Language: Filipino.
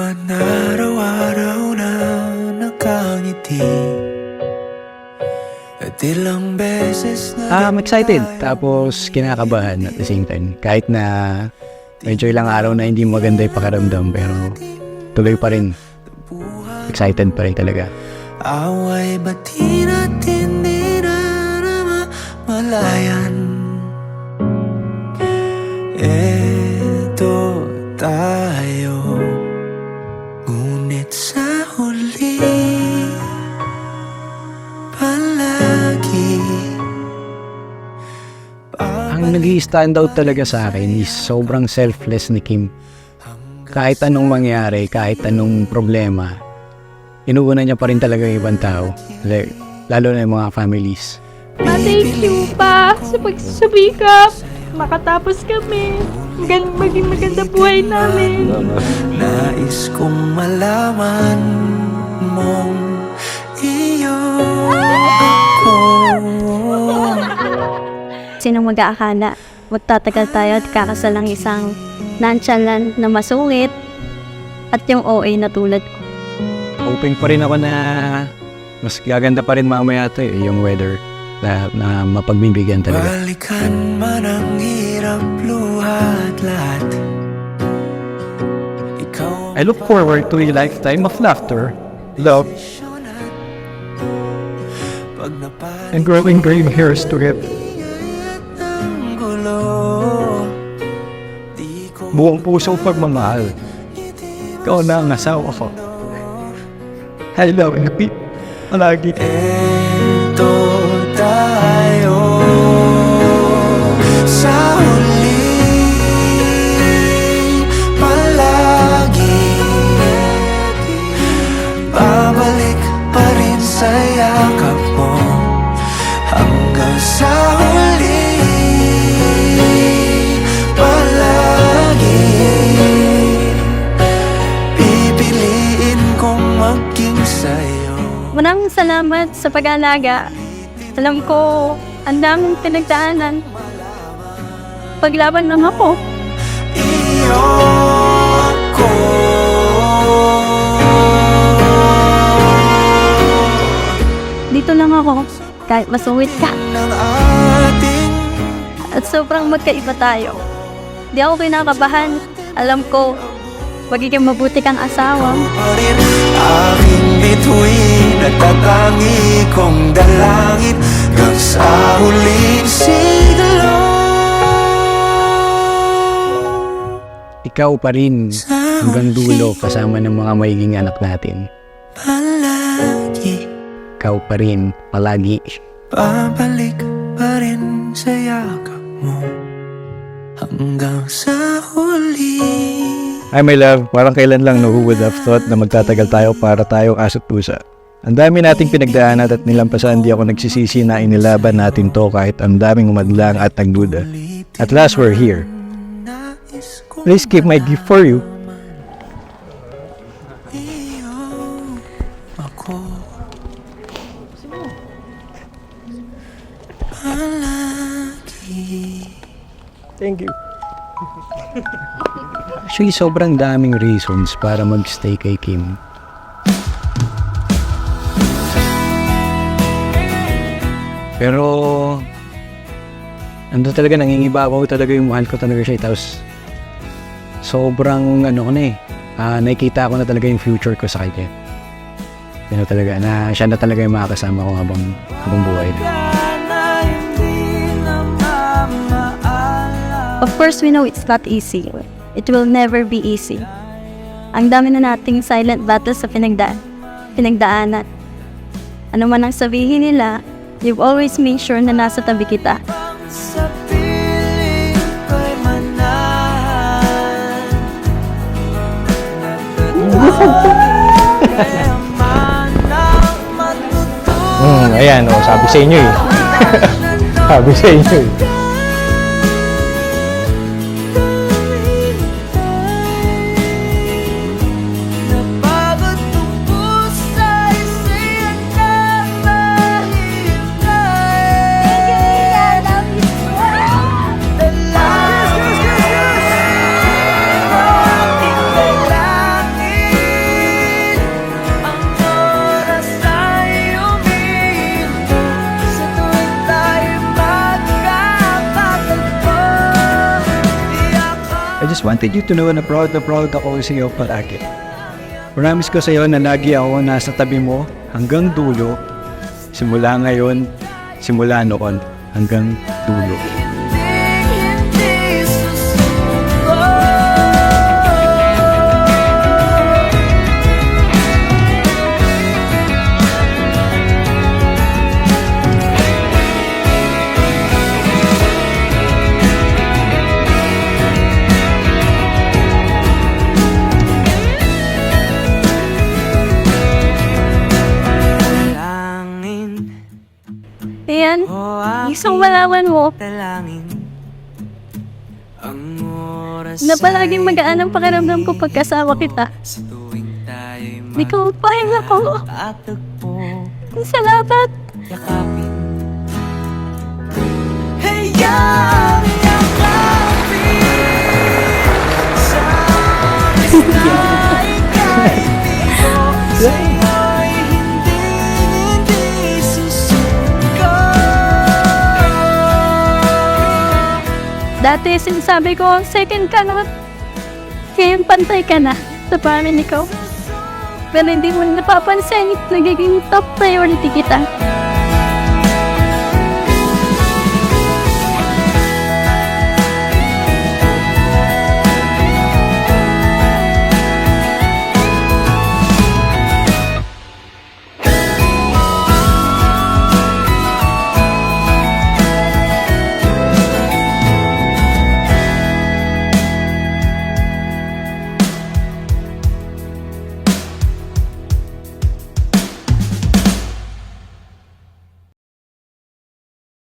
naman araw-araw na nakangiti at ilang beses na I'm excited, tapos kinakabahan at the same time. Kahit na medyo ilang araw na hindi maganda yung pakiramdam, pero tuloy pa rin. Excited pa rin talaga. away ba't di natin di na malayan? Eto tayo, ngunit sa huli palagi Ang nag-i-stand out talaga sa akin is sobrang selfless ni Kim. Kahit anong mangyari, kahit anong problema, inuuna niya pa rin talaga yung ibang tao. Lalo na yung mga families. Thank you pa sa pagsasabikap. Makatapos kami. Maging maganda buhay namin. Nais kong malaman mong iyo ako. Sinong mag-aakala? Magtatagal tayo at kakasal ng isang nonchalant na masungit at yung OA na tulad ko. Hoping pa rin ako na mas gaganda pa rin mamaya ito yung weather na mapagbibigyan talaga. Balikan man ang hirap luhat lahat. Ikaw I look forward to a lifetime of laughter, love, pag napalit and growing gray hairs together. ng gulo, di ko Buong pusong pagmamahal. Ikaw na ang asawa ko. I love you, palagi. eto tayo sa huli palagi. Babalik pa rin sa yakap mo hanggang sa huli palagi. Pipiliin kong maging sa'yo. Maraming salamat sa pag-alaga. Alam ko, ang daming pinagdaanan. Paglaban lang ako. Iyo ako. Dito lang ako. Kahit masungit ka. Ng ating At sobrang magkaiba tayo. Di ako kinakabahan. Alam ko, magiging mabuti kang asawa. pa rin aking bituin at tatangi kong dalangin hanggang sa huling siglo. Ikaw pa rin hanggang dulo kasama ng mga maiging anak natin. Palagi Ikaw pa rin palagi. babalik pa rin sa yakap mo hanggang sa huli. Hi my love, parang kailan lang no, who would have thought na magtatagal tayo para tayong aso't pusa. Ang dami nating pinagdaanan at nilampasan, di ako nagsisisi na inilaban natin to kahit ang daming umadlang at nagduda. At last we're here. Nais kong Please keep my gift for you. iyo ako. Palagi. Thank you. Actually, sobrang daming reasons para magstay kay Kim. Pero, ando talaga, nangingibabaw talaga yung mahal ko talaga siya. Tapos, sobrang, nakikita ko na talaga yung future ko sa kanya. Talaga, na siya na talaga yung makakasama ko habang buhay na. Of course, we know it's not easy. It will never be easy. Ang dami na nating silent battles sa pinagdaanan. Ano man ang sabihin nila, you've always made sure na nasa tabi kita. Sa piling ko'y manahan. Ayan, oh, sabi sa inyo eh. Sabi sa inyo eh. Napagod kong pusa'y siyan na mahihintay. just wanted you to know na proud ako sa iyo palagi. Promise ko sa iyo na lagi ako nasa tabi mo hanggang dulo. Simula ngayon, simula noon, hanggang dulo. Ayan, isang malaman mo na palaging magaan ang pakiramdam ko pagkasama kita. Ikaw ang pahinga ko. Salamat. Dati sinasabi ko, second ka na. Ngayon pantay ka na sa family ko. Pero hindi mo napapansin, nagiging top priority kita.